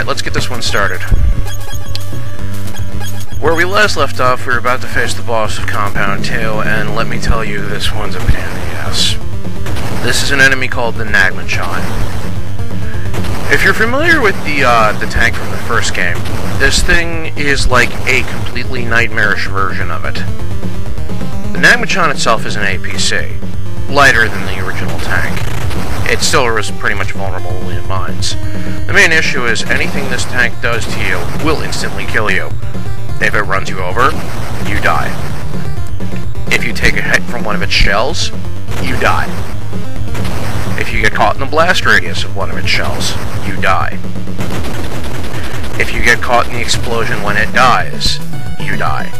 Alright, let's get this one started. Where we last left off, we were about to face the boss of Compound 2, and let me tell you, this one's a pain in the ass. This is an enemy called the Nagmachon. If you're familiar with the tank from the first game, this thing is like a completely nightmarish version of it. The Nagmachon itself is an APC, lighter than the original tank. It still is pretty much vulnerable only in mines. The main issue is anything this tank does to you will instantly kill you. If it runs you over, you die. If you take a hit from one of its shells, you die. If you get caught in the blast radius of one of its shells, you die. If you get caught in the explosion when it dies, you die.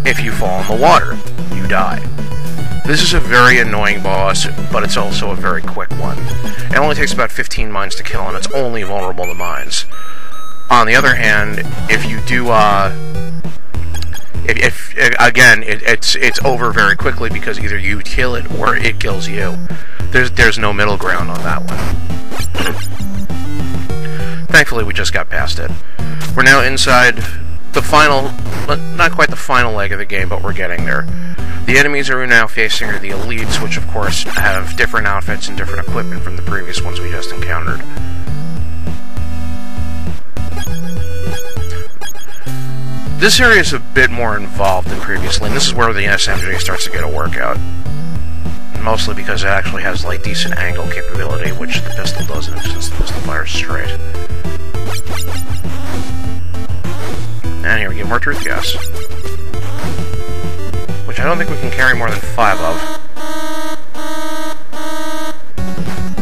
If you fall in the water, you die. This is a very annoying boss, but it's also a very quick one. It only takes about 15 mines to kill, and it's only vulnerable to mines. On the other hand, if you do, again, it's over very quickly because either you kill it or it kills you. There's no middle ground on that one. Thankfully, we just got past it. We're now inside the final, not quite the final leg of the game, but we're getting there. The enemies we're now facing are the elites, which of course have different outfits and different equipment from the previous ones we just encountered. This area is a bit more involved than previously, and this is where the SMG starts to get a workout. Mostly because it actually has, like, decent angle capability, which the pistol doesn't, since the pistol fires straight. And here we get more truth gas. Which I don't think we can carry more than 5 of.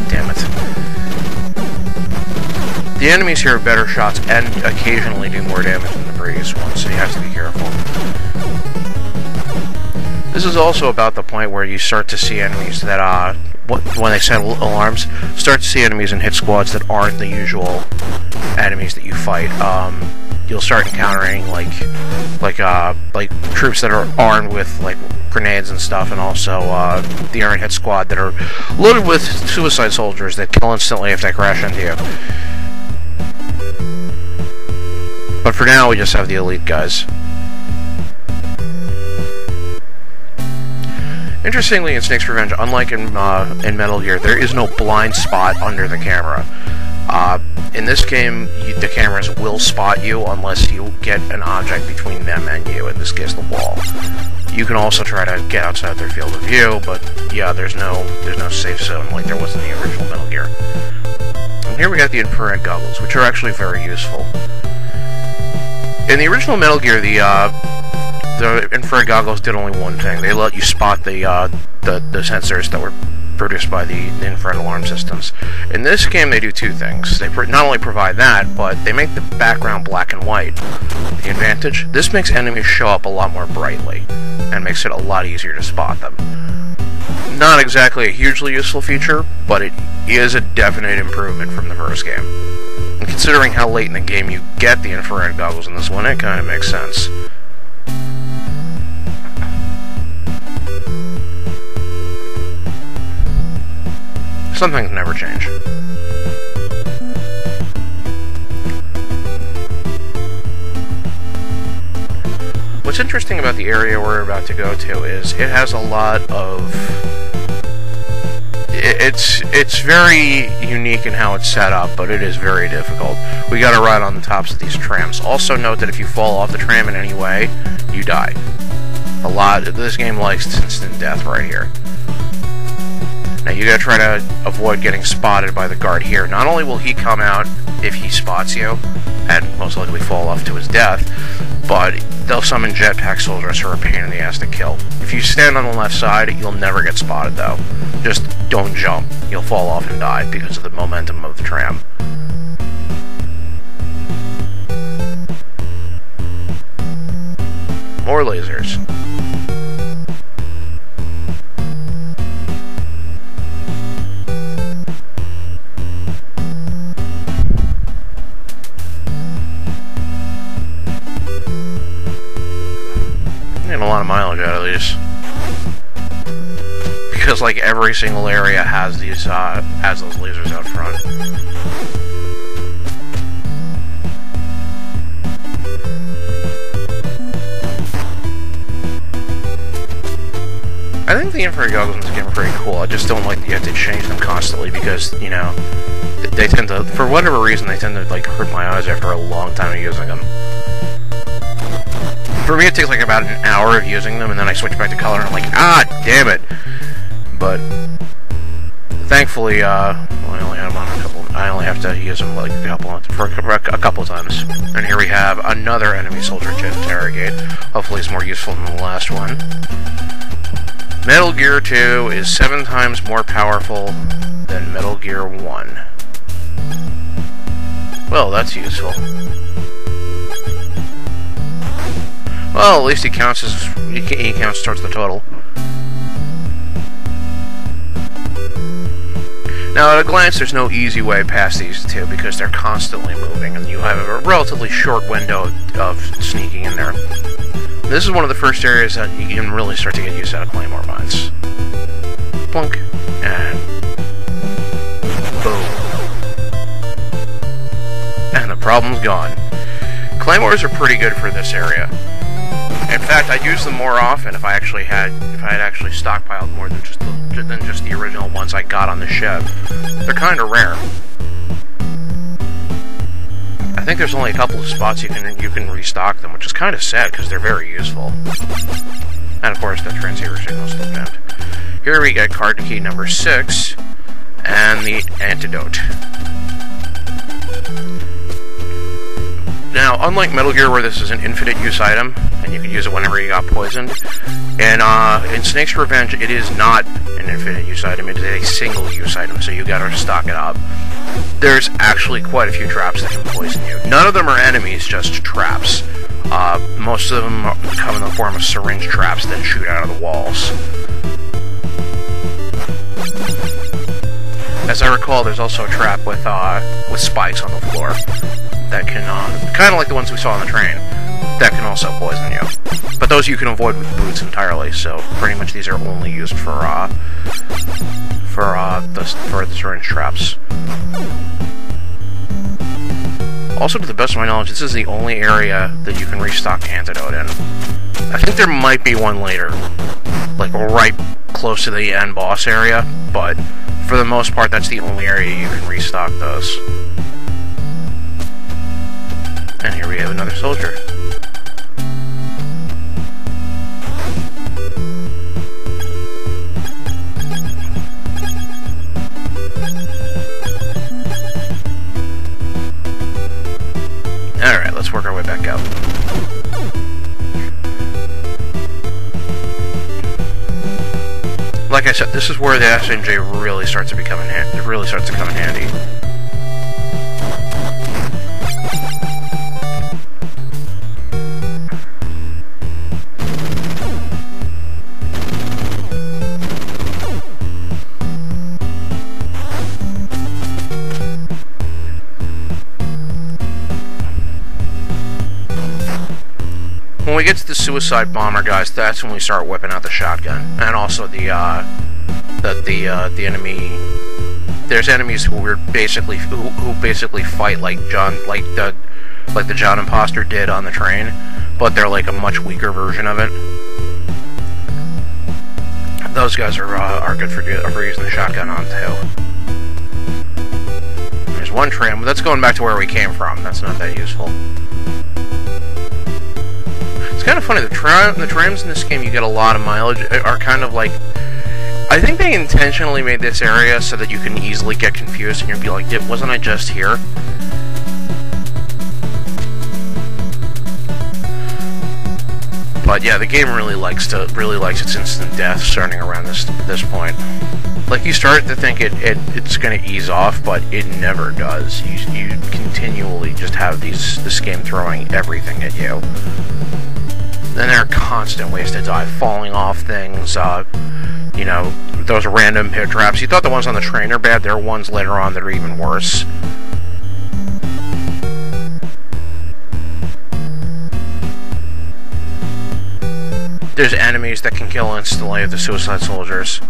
Damn it. The enemies here have better shots and occasionally do more damage than the previous ones, so you have to be careful. This is also about the point where you start to see enemies that, when they set alarms, start to see enemies in hit squads that aren't the usual enemies that you fight. You'll start encountering, like troops that are armed with, like, grenades and stuff, and also, the Iron Hit Squad that are loaded with suicide soldiers that kill instantly if they crash into you. But for now, we just have the elite guys. Interestingly, in Snake's Revenge, unlike in Metal Gear, there is no blind spot under the camera. In this game, the cameras will spot you unless you get an object between them and you, in this case the wall. You can also try to get outside their field of view, but yeah, there's no safe zone like there was in the original Metal Gear. And here we got the infrared goggles, which are actually very useful. In the original Metal Gear, the infrared goggles did only one thing. They let you spot the sensors that were produced by the infrared alarm systems. In this game, they do two things. They not only provide that, but they make the background black and white. The advantage? This makes enemies show up a lot more brightly, and makes it a lot easier to spot them. Not exactly a hugely useful feature, but it is a definite improvement from the first game. And considering how late in the game you get the infrared goggles in this one, it kind of makes sense. Some things never change. What's interesting about the area we're about to go to is it has a lot of... It's very unique in how it's set up, but it is very difficult. We gotta ride on the tops of these trams. Also note that if you fall off the tram in any way, you die. This game likes instant death right here. Now you gotta try to avoid getting spotted by the guard here. Not only will he come out if he spots you, and most likely fall off to his death, but they'll summon jetpack soldiers who are a pain in the ass to kill. If you stand on the left side, you'll never get spotted though. Just don't jump. You'll fall off and die because of the momentum of the tram. More lasers. Getting a lot of mileage out of these. Because like every single area has these has those lasers out front. think the infrared goggles in this game are pretty cool. I just don't like that you have to change them constantly because, you know, they tend to, for whatever reason, they tend to, like, hurt my eyes after a long time of using them. For me, it takes, like, about an hour of using them, and then I switch back to color, and I'm like, ah, damn it! But thankfully, well, I only have them on a couple. I only have to use them like a couple times. And here we have another enemy soldier to interrogate. Hopefully, it's more useful than the last one. Metal Gear 2 is 7 times more powerful than Metal Gear 1. Well, that's useful. Well, at least he counts towards the total. Now, at a glance, there's no easy way past these two because they're constantly moving, and you have a relatively short window of sneaking in there. This is one of the first areas that you can really start to get used out of Claymore mines. Plunk, and boom. And the problem's gone. Claymores are pretty good for this area. In fact, I'd use them more often if I had actually stockpiled more than just the original ones I got on the ship. They're kind of rare. I think there's only a couple of spots you can restock them, which is kind of sad because they're very useful. And of course, the transceiver signal's still jammed. Here we get card key number 6 and the antidote. Now, unlike Metal Gear, where this is an infinite use item, and you can use it whenever you got poisoned, and in Snake's Revenge, it is not an infinite use item, it is a single use item, so you gotta stock it up. There's actually quite a few traps that can poison you. None of them are enemies, just traps. Most of them come in the form of syringe traps that shoot out of the walls. As I recall, there's also a trap with spikes on the floor that can, kind of like the ones we saw on the train, that can also poison you. But those you can avoid with boots entirely, so pretty much these are only used for the syringe traps. Also, to the best of my knowledge, this is the only area that you can restock antidote in. I think there might be one later, like right close to the end boss area, but for the most part, that's the only area you can restock those. And here we have another soldier. Alright, let's work our way back out. Like I said, this is where the SMJ really starts to come in handy. When we get to the suicide bomber guys, that's when we start whipping out the shotgun, and also the enemy. There's enemies who basically fight like the John Imposter did on the train, but they're like a much weaker version of it. Those guys are good for using the shotgun on too. There's one tram, but that's going back to where we came from. That's not that useful. It's kind of funny, the trams in this game, you get a lot of mileage, are kind of like... I think they intentionally made this area so that you can easily get confused and you'll be like, wasn't I just here? But yeah, the game really likes its instant death starting around this point. Like, you start to think it's going to ease off, but it never does. You continually just have this game throwing everything at you. Then there are constant ways to die, falling off things, you know, those random pit traps. You thought the ones on the train are bad, there are ones later on that are even worse. There's enemies that can kill instantly the suicide soldiers.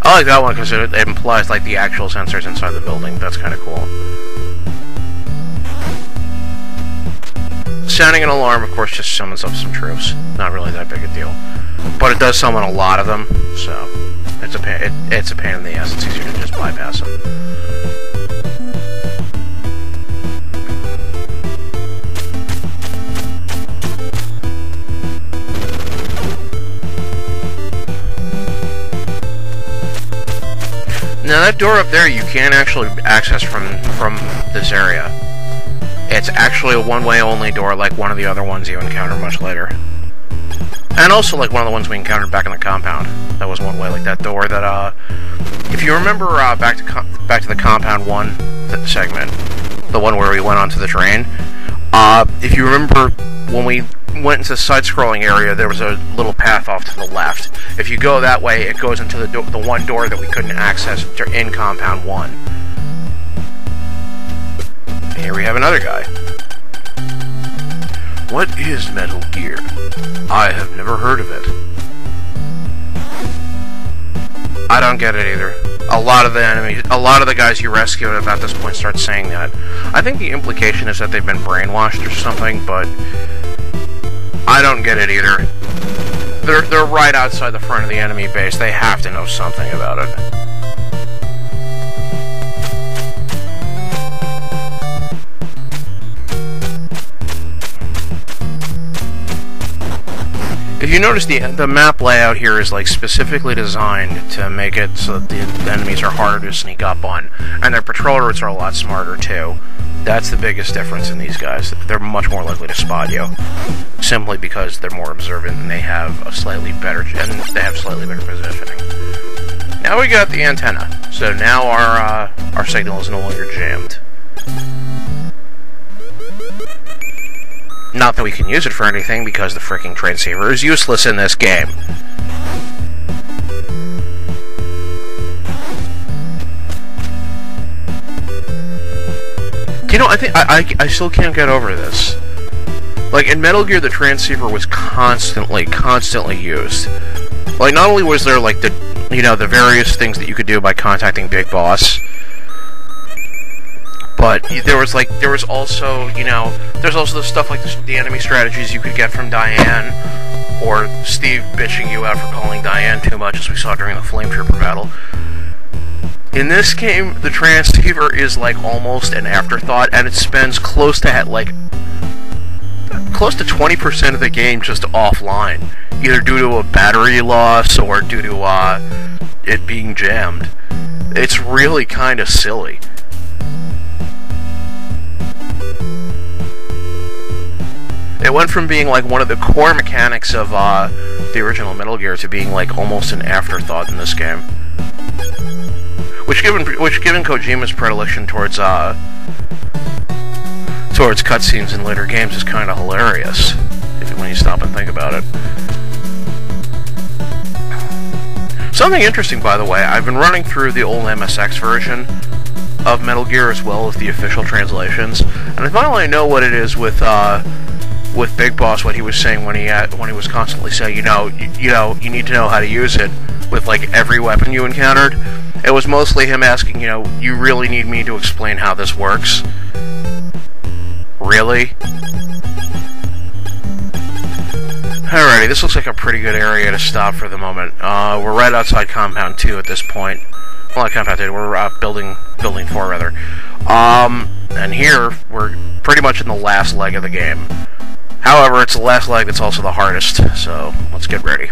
I like that one because it implies like the actual sensors inside the building. That's kind of cool. Sounding an alarm, of course, just summons up some troops. Not really that big a deal. but it does summon a lot of them, so it's a pain in the ass. It's easier to just bypass them. Now that door up there you can't actually access from this area. It's actually a one-way only door, like one of the other ones you encounter much later. And also like one of the ones we encountered back in the compound. That was one way, like that door that, if you remember back to the Compound 1 segment, the one where we went onto the train, if you remember when we went into the side-scrolling area, there was a little path off to the left. If you go that way, it goes into the one door that we couldn't access in Compound 1. Here we have another guy. What is Metal Gear? I have never heard of it. I don't get it either. A lot of the guys you rescue at about this point start saying that. I think the implication is that they've been brainwashed or something, but I don't get it either. They're right outside the front of the enemy base. They have to know something about it. If you notice, the map layout here is like specifically designed to make it so that the enemies are harder to sneak up on, and their patrol routes are a lot smarter too. That's the biggest difference in these guys. They're much more likely to spot you, simply because they're more observant and they have a slightly better positioning. Now we got the antenna, so now our signal is no longer jammed. Not that we can use it for anything, because the fricking transceiver is useless in this game. You know, I think I still can't get over this. Like, in Metal Gear, the transceiver was constantly used. Like, not only was there, like, the various things that you could do by contacting Big Boss, but there was also the stuff like the enemy strategies you could get from Diane, or Steve bitching you out for calling Diane too much, as we saw during the Flame Trooper battle. In this game, the transceiver is like almost an afterthought, and it spends close to 20% of the game just offline, either due to a battery loss or due to it being jammed. It's really kind of silly. It went from being like one of the core mechanics of the original Metal Gear to being like almost an afterthought in this game. Which given Kojima's predilection towards cutscenes in later games is kind of hilarious when you stop and think about it. Something interesting, by the way, I've been running through the old MSX version of Metal Gear as well as the official translations, and I finally know what it is with Big Boss, what he was saying when he was constantly saying, you need to know how to use it with like every weapon you encountered. It was mostly him asking, you really need me to explain how this works? Really? Alrighty, this looks like a pretty good area to stop for the moment. We're right outside Compound 2 at this point. Well, not Compound 2, we're building 4 rather. And here, we're pretty much in the last leg of the game. However, it's the last leg that's also the hardest, so let's get ready.